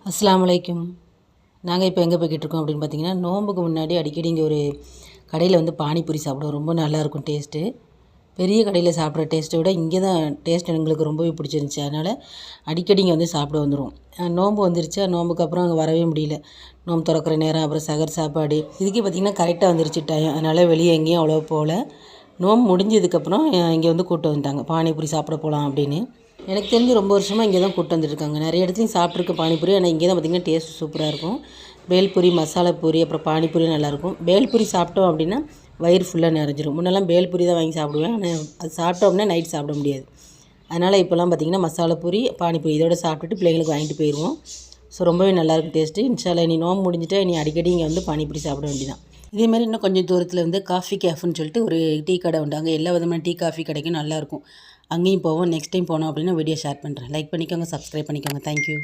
அஸ்ஸலாமு அலைக்கும். நாங்கள் இப்போ எங்கே போய்கிட்டுருக்கோம் அப்படின்னு பார்த்தீங்கன்னா, நோம்புக்கு முன்னாடி அடிக்கடி இங்கே ஒரு கடையில் வந்து பானிபூரி சாப்பிடுவோம். ரொம்ப நல்லாயிருக்கும் டேஸ்ட்டு. பெரிய கடையில் சாப்பிட்ற டேஸ்ட்டை விட இங்கே தான் டேஸ்ட் எங்களுக்கு ரொம்பவே பிடிச்சிருந்துச்சி. அதனால் அடிக்கடி இங்கே வந்து சாப்பிட வந்துடுவோம். நோம்பு வந்துருச்சா, நோம்புக்கு அப்புறம் அங்கே வரவே முடியல. நோம்பு திறக்கிற நேரம், அப்புறம் சகர் சாப்பாடு இதுக்கே பார்த்திங்கன்னா கரெக்டாக வந்துருச்சு டைம். அதனால் வெளியே எங்கேயும் அவ்வளோ போகல. நோம்பு முடிஞ்சதுக்கப்புறம் இங்கே வந்து கூப்பிட்டு வந்துட்டாங்க, பானிபூரி சாப்பிட போகலாம் அப்படின்னு. எனக்கு தெரிஞ்சு ரொம்ப வருஷமாக இங்கே தான் கூப்பிட்டு வந்துட்டுருக்காங்க. நிறைய இடத்துலையும் சாப்பிட்ருக்கு பானிபூரி. ஆனால் இங்கே தான் பார்த்திங்கன்னா டேஸ்ட் சூப்பராக இருக்கும். பேல்பூரி, மசாலா பூரி, அப்புறம் பானிபூரி நல்லாயிருக்கும். பேல்பூரி சாப்பிட்டோம் அப்படின்னா வயிறு ஃபுல்லாக நிறைஞ்சிரும். முன்னெல்லாம் பேல்பூரி தான் வாங்கி சாப்பிடுவேன். ஆனால் அது சாப்பிட்டோம்னா நைட் சாப்பிட முடியாது. அதனால் இப்போலாம் பார்த்திங்கன்னா மசாலா பூரி, பானிபூரி இதோட சாப்பிட்டுட்டு பிள்ளைங்களுக்கு வாங்கிட்டு போயிடுவோம். ஸோ ரொம்பவே நல்லாயிருக்கும் டேஸ்ட்டு. இன்ஷால்லா இனி நோம்பு முடிஞ்சிட்டா இனி அடிக்கடி இங்கே வந்து பானிபூரி சாப்பிட வேண்டியதான். இதேமாதிரி இன்னும் கொஞ்சம் தூரத்தில் வந்து காஃபி கேஃப்னு சொல்லிட்டு ஒரு டீ கடை உண்டு. அங்கே எல்லா விதமான டீ காஃபி கிடைக்கும், நல்லாயிருக்கும். அங்கேயும் போவோம். நெக்ஸ்ட் டைம் போனோம் அப்படின்னா வீடியோ ஷேர் பண்ணுறேன். லைக் பண்ணிக்கோங்க, சப்ஸ்கிரைப் பண்ணிக்கோங்க. தேங்க்யூ.